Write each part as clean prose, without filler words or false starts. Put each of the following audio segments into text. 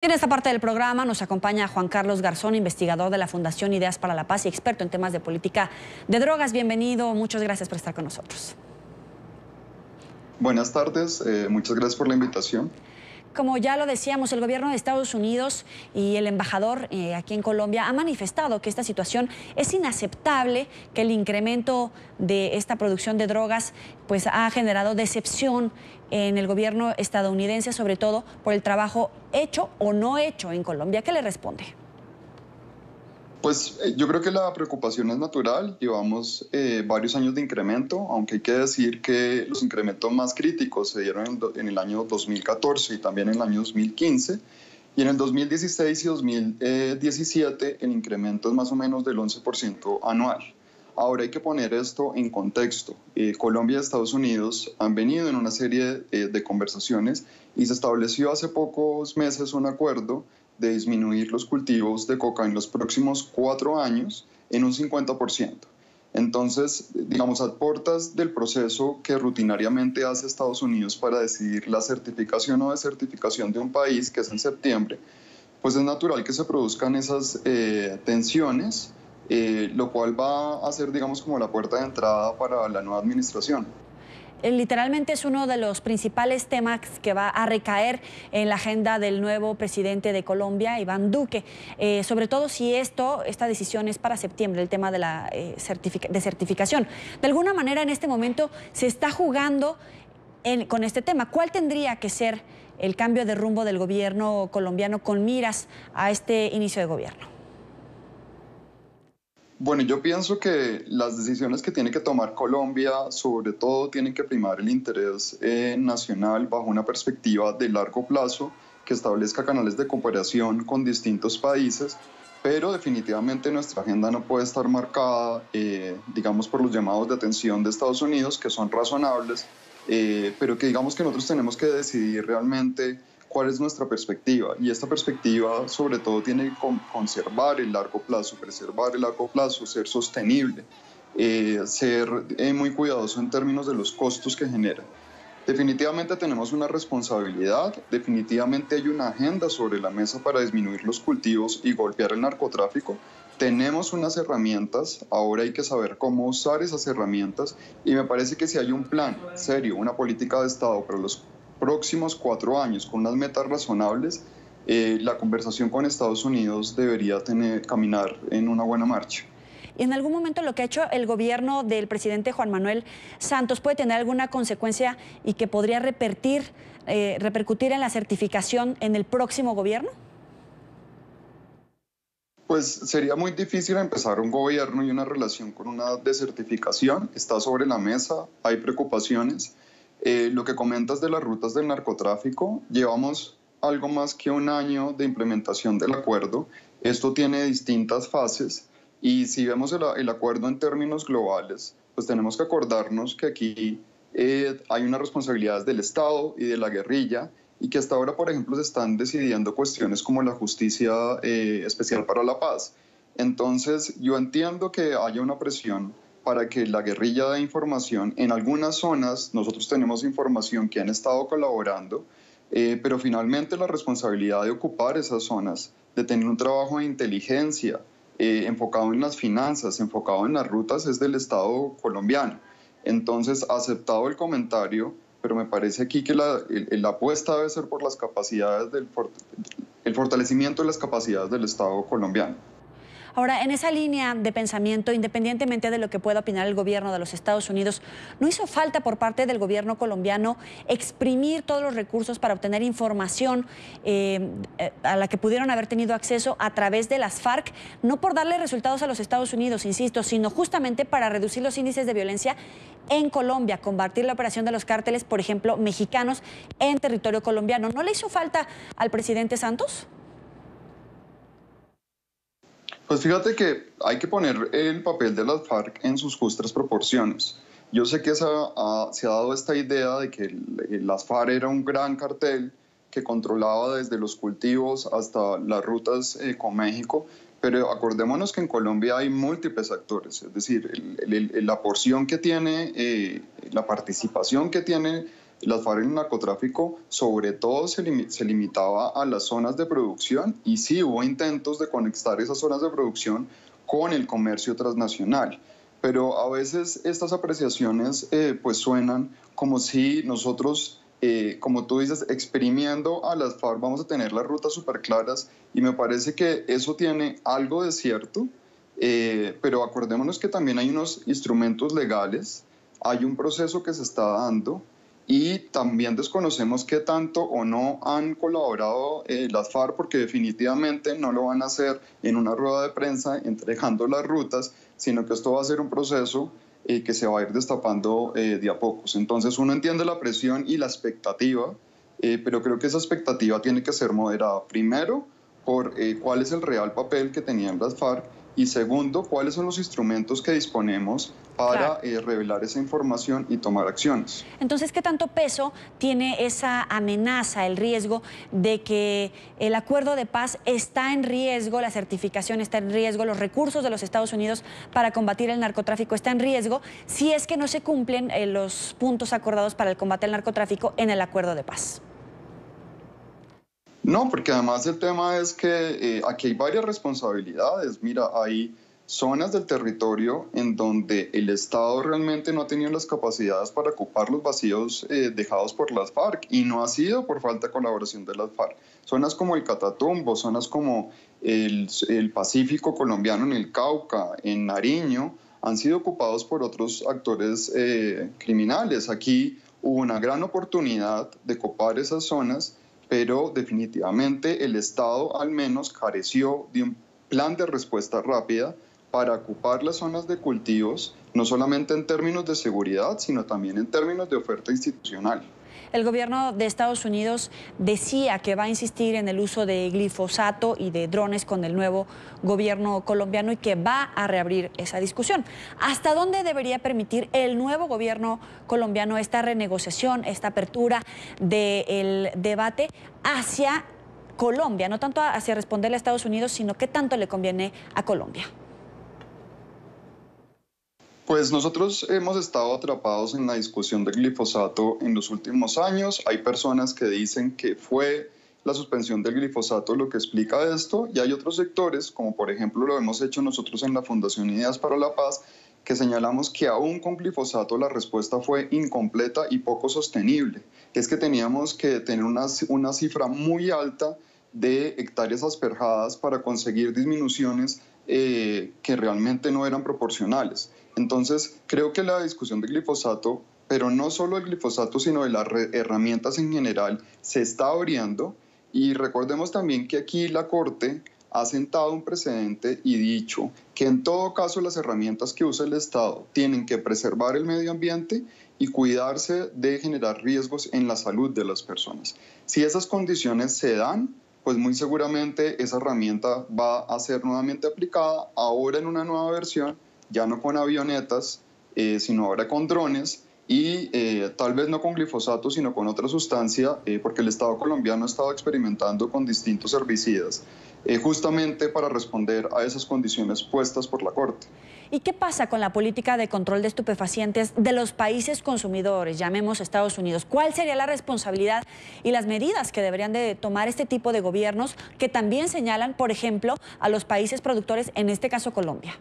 En esta parte del programa nos acompaña Juan Carlos Garzón, investigador de la Fundación Ideas para la Paz y experto en temas de política de drogas. Bienvenido, muchas gracias por estar con nosotros. Buenas tardes, muchas gracias por la invitación. Como ya lo decíamos, el gobierno de Estados Unidos y el embajador aquí en Colombia ha manifestado que esta situación es inaceptable, que el incremento de esta producción de drogas pues ha generado decepción en el gobierno estadounidense, sobre todo por el trabajo hecho o no hecho en Colombia. ¿Qué le responde? Pues yo creo que la preocupación es natural. Llevamos varios años de incremento, aunque hay que decir que los incrementos más críticos se dieron en el año 2014 y también en el año 2015. Y en el 2016 y 2017 el incremento es más o menos del 11% anual. Ahora hay que poner esto en contexto. Colombia y Estados Unidos han venido en una serie de conversaciones y se estableció hace pocos meses un acuerdo de disminuir los cultivos de coca en los próximos 4 años en un 50%. Entonces, digamos, a puertas del proceso que rutinariamente hace Estados Unidos para decidir la certificación o desertificación de un país, que es en septiembre, pues es natural que se produzcan esas tensiones, lo cual va a ser, digamos, como la puerta de entrada para la nueva administración. Literalmente es uno de los principales temas que va a recaer en la agenda del nuevo presidente de Colombia, Iván Duque, sobre todo si esta decisión es para septiembre, el tema de la certificación. De alguna manera en este momento se está jugando con este tema. ¿Cuál tendría que ser el cambio de rumbo del gobierno colombiano con miras a este inicio de gobierno? Bueno, yo pienso que las decisiones que tiene que tomar Colombia, sobre todo, tienen que primar el interés nacional bajo una perspectiva de largo plazo que establezca canales de cooperación con distintos países, pero definitivamente nuestra agenda no puede estar marcada, digamos, por los llamados de atención de Estados Unidos, que son razonables, pero que digamos que nosotros tenemos que decidir realmente cuál es nuestra perspectiva, y esta perspectiva sobre todo tiene que conservar el largo plazo, preservar el largo plazo, ser sostenible, ser muy cuidadoso en términos de los costos que genera. Definitivamente tenemos una responsabilidad, definitivamente hay una agenda sobre la mesa para disminuir los cultivos y golpear el narcotráfico. Tenemos unas herramientas, ahora hay que saber cómo usar esas herramientas, y me parece que si hay un plan serio, una política de Estado para los próximos 4 años con unas metas razonables, la conversación con Estados Unidos debería caminar en una buena marcha. ¿Y en algún momento lo que ha hecho el gobierno del presidente Juan Manuel Santos puede tener alguna consecuencia y que podría repercutir en la certificación en el próximo gobierno? Pues sería muy difícil empezar un gobierno y una relación con una desertificación. Está sobre la mesa, hay preocupaciones. Lo que comentas de las rutas del narcotráfico, llevamos algo más que 1 año de implementación del acuerdo. Esto tiene distintas fases, y si vemos el acuerdo en términos globales, pues tenemos que acordarnos que aquí hay unas responsabilidades del Estado y de la guerrilla, y que hasta ahora, por ejemplo, se están decidiendo cuestiones como la justicia especial para la paz. Entonces, yo entiendo que haya una presión para que la guerrilla dé información. En algunas zonas nosotros tenemos información que han estado colaborando, pero finalmente la responsabilidad de ocupar esas zonas, de tener un trabajo de inteligencia enfocado en las finanzas, enfocado en las rutas, es del Estado colombiano. Entonces, aceptado el comentario, pero me parece aquí que la apuesta debe ser por las capacidades, el fortalecimiento de las capacidades del Estado colombiano. Ahora, en esa línea de pensamiento, independientemente de lo que pueda opinar el gobierno de los Estados Unidos, ¿no hizo falta por parte del gobierno colombiano exprimir todos los recursos para obtener información a la que pudieron haber tenido acceso a través de las FARC? No por darle resultados a los Estados Unidos, insisto, sino justamente para reducir los índices de violencia en Colombia, combatir la operación de los cárteles, por ejemplo, mexicanos en territorio colombiano. ¿No le hizo falta al presidente Santos? Pues fíjate que hay que poner el papel de las FARC en sus justas proporciones. Yo sé que se ha dado esta idea de que las FARC era un gran cartel que controlaba desde los cultivos hasta las rutas con México, pero acordémonos que en Colombia hay múltiples actores, es decir, la porción que tiene, la participación que tiene las FARC en el narcotráfico sobre todo se limitaba a las zonas de producción, y sí hubo intentos de conectar esas zonas de producción con el comercio transnacional. Pero a veces estas apreciaciones pues suenan como si nosotros, como tú dices, exprimiendo a las FARC vamos a tener las rutas súper claras, y me parece que eso tiene algo de cierto, pero acordémonos que también hay unos instrumentos legales, hay un proceso que se está dando, y también desconocemos qué tanto o no han colaborado las FARC, porque definitivamente no lo van a hacer en una rueda de prensa entregando las rutas, sino que esto va a ser un proceso que se va a ir destapando de a pocos. Entonces uno entiende la presión y la expectativa, pero creo que esa expectativa tiene que ser moderada. Primero, por cuál es el real papel que tenían las FARC, y segundo, cuáles son los instrumentos que disponemos para revelar esa información y tomar acciones. Entonces, ¿qué tanto peso tiene esa amenaza, el riesgo de que el acuerdo de paz está en riesgo, la certificación está en riesgo, los recursos de los Estados Unidos para combatir el narcotráfico está en riesgo si es que no se cumplen los puntos acordados para el combate al narcotráfico en el acuerdo de paz? No, porque además el tema es que aquí hay varias responsabilidades. Mira, hay zonas del territorio en donde el Estado realmente no ha tenido las capacidades para ocupar los vacíos dejados por las FARC, y no ha sido por falta de colaboración de las FARC. Zonas como el Catatumbo, zonas como el Pacífico colombiano en el Cauca, en Nariño, han sido ocupados por otros actores criminales. Aquí hubo una gran oportunidad de copar esas zonas, pero definitivamente el Estado al menos careció de un plan de respuesta rápida para ocupar las zonas de cultivos, no solamente en términos de seguridad, sino también en términos de oferta institucional. El gobierno de Estados Unidos decía que va a insistir en el uso de glifosato y de drones con el nuevo gobierno colombiano y que va a reabrir esa discusión. ¿Hasta dónde debería permitir el nuevo gobierno colombiano esta renegociación, esta apertura del debate hacia Colombia? No tanto hacia responderle a Estados Unidos, sino qué tanto le conviene a Colombia. Pues nosotros hemos estado atrapados en la discusión del glifosato en los últimos años. Hay personas que dicen que fue la suspensión del glifosato lo que explica esto, y hay otros sectores, como por ejemplo lo hemos hecho nosotros en la Fundación Ideas para la Paz, que señalamos que aún con glifosato la respuesta fue incompleta y poco sostenible. Es que teníamos que tener una cifra muy alta de hectáreas asperjadas para conseguir disminuciones que realmente no eran proporcionales. Entonces, creo que la discusión del glifosato, pero no solo el glifosato, sino de las herramientas en general, se está abriendo. Y recordemos también que aquí la Corte ha sentado un precedente y dicho que en todo caso las herramientas que usa el Estado tienen que preservar el medio ambiente y cuidarse de generar riesgos en la salud de las personas. Si esas condiciones se dan, pues muy seguramente esa herramienta va a ser nuevamente aplicada, ahora en una nueva versión, ya no con avionetas, sino ahora con drones, y tal vez no con glifosato, sino con otra sustancia, porque el Estado colombiano ha estado experimentando con distintos herbicidas, justamente para responder a esas condiciones puestas por la Corte. ¿Y qué pasa con la política de control de estupefacientes de los países consumidores, llamemos Estados Unidos? ¿Cuál sería la responsabilidad y las medidas que deberían de tomar este tipo de gobiernos que también señalan, por ejemplo, a los países productores, en este caso Colombia?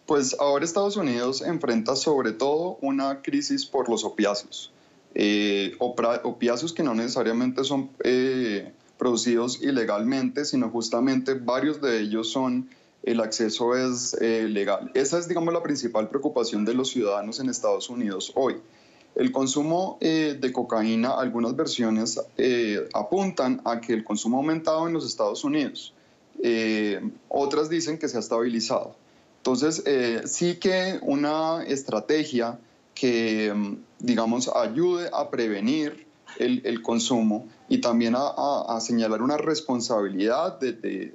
Pues ahora Estados Unidos enfrenta sobre todo una crisis por los opiáceos. Opiáceos que no necesariamente son producidos ilegalmente, sino justamente varios de ellos son, el acceso es legal. Esa es, digamos, la principal preocupación de los ciudadanos en Estados Unidos hoy. El consumo de cocaína, algunas versiones apuntan a que el consumo ha aumentado en los Estados Unidos. Otras dicen que se ha estabilizado. Entonces, sí que una estrategia que, digamos, ayude a prevenir el consumo y también a señalar una responsabilidad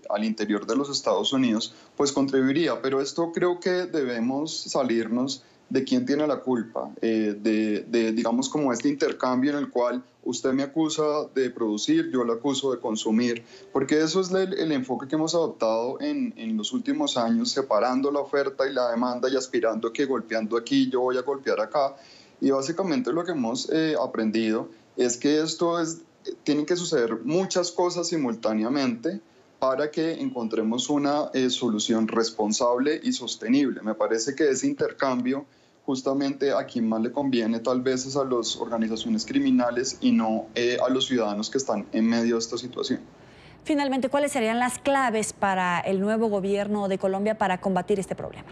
al interior de los Estados Unidos, pues contribuiría. Pero esto creo que debemos salirnos de quién tiene la culpa, digamos, como este intercambio en el cual usted me acusa de producir, yo le acuso de consumir, porque eso es el enfoque que hemos adoptado en los últimos años, separando la oferta y la demanda y aspirando a que golpeando aquí yo voy a golpear acá. Y básicamente lo que hemos aprendido es que tienen que suceder muchas cosas simultáneamente para que encontremos una solución responsable y sostenible. Me parece que ese intercambio justamente a quien más le conviene tal vez es a las organizaciones criminales y no a los ciudadanos que están en medio de esta situación. Finalmente, ¿cuáles serían las claves para el nuevo gobierno de Colombia para combatir este problema?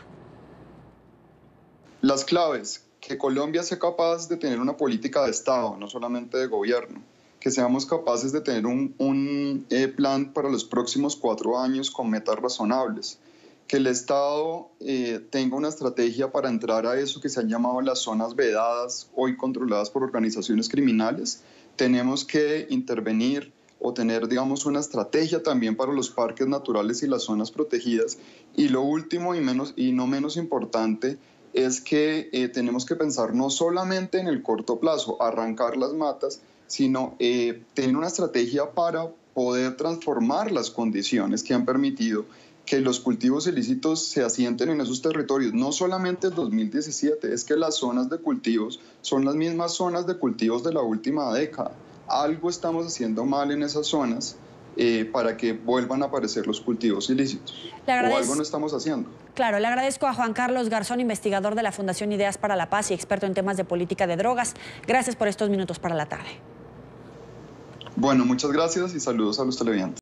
Las claves, que Colombia sea capaz de tener una política de Estado, no solamente de gobierno, que seamos capaces de tener un plan para los próximos 4 años con metas razonables, que el Estado tenga una estrategia para entrar a eso que se han llamado las zonas vedadas, hoy controladas por organizaciones criminales. Tenemos que intervenir o tener, digamos, una estrategia también para los parques naturales y las zonas protegidas. Y lo último y no menos importante es que tenemos que pensar no solamente en el corto plazo, arrancar las matas, sino tener una estrategia para poder transformar las condiciones que han permitido que los cultivos ilícitos se asienten en esos territorios. No solamente en 2017, es que las zonas de cultivos son las mismas zonas de cultivos de la última década. Algo estamos haciendo mal en esas zonas para que vuelvan a aparecer los cultivos ilícitos. O algo no estamos haciendo. Claro, le agradezco a Juan Carlos Garzón, investigador de la Fundación Ideas para la Paz y experto en temas de política de drogas. Gracias por estos minutos para la tarde. Bueno, muchas gracias y saludos a los televidentes.